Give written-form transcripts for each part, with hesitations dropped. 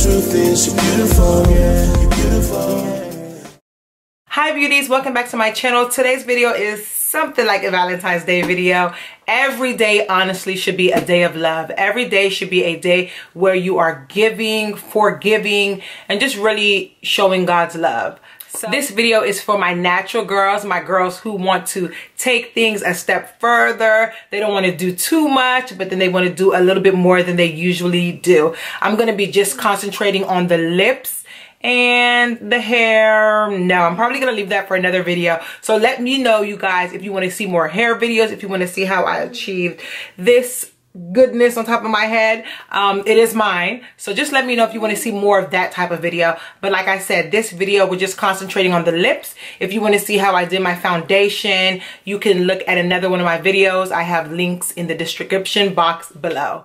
truth is you're beautiful, yeah, you're beautiful. Hi beauties, welcome back to my channel. Today's video is something like a Valentine's Day video. Every day honestly should be a day of love. Every day should be a day where you are giving, forgiving, and just really showing God's love. So this video is for my natural girls, my girls who want to take things a step further. They don't want to do too much, but then they want to do a little bit more than they usually do. I'm going to be just concentrating on the lips and the hair. No, I'm probably going to leave that for another video. So let me know, you guys, if you want to see more hair videos, if you want to see how I achieved this goodness on top of my head. It is mine, so just let me know if you want to see more of that type of video. But like I said, this video we're just concentrating on the lips. If you want to see how I did my foundation, you can look at another one of my videos. I have links in the description box below.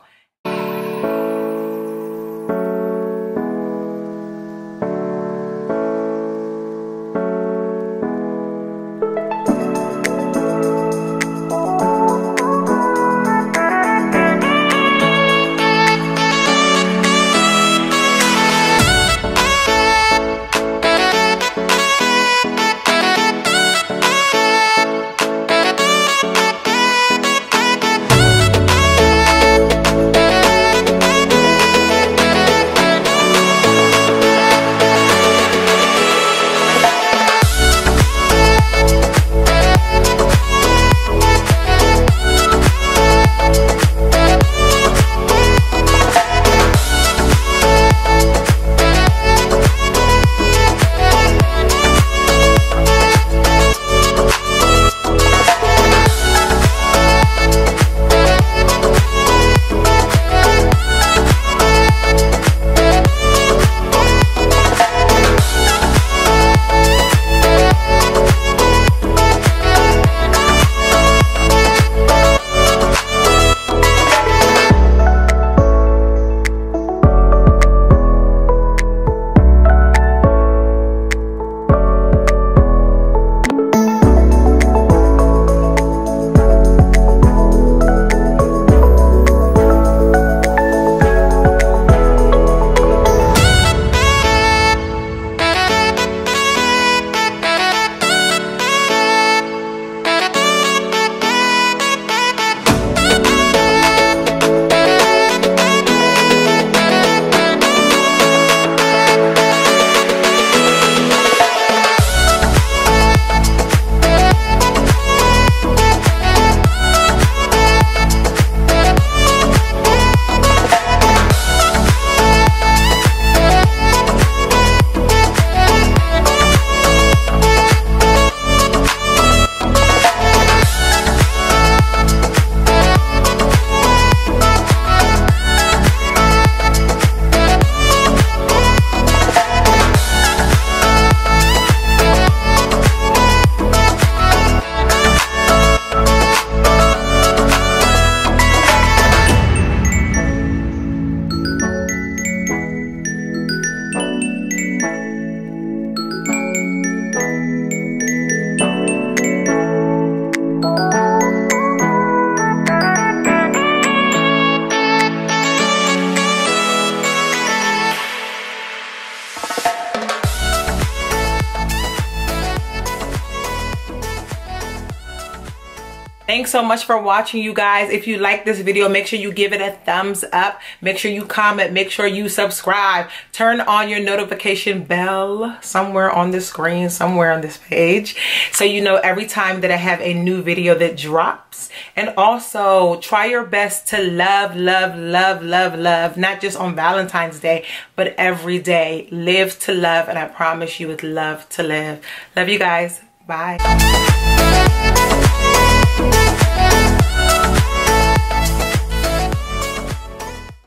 Thanks so much for watching, you guys. If you like this video, make sure you give it a thumbs up. Make sure you comment. Make sure you subscribe. Turn on your notification bell somewhere on the screen, somewhere on this page, so you know every time that I have a new video that drops. And also try your best to love, love, love, love, love, not just on Valentine's Day, but every day. Live to love, and I promise you it's love to live. Love you guys. Bye.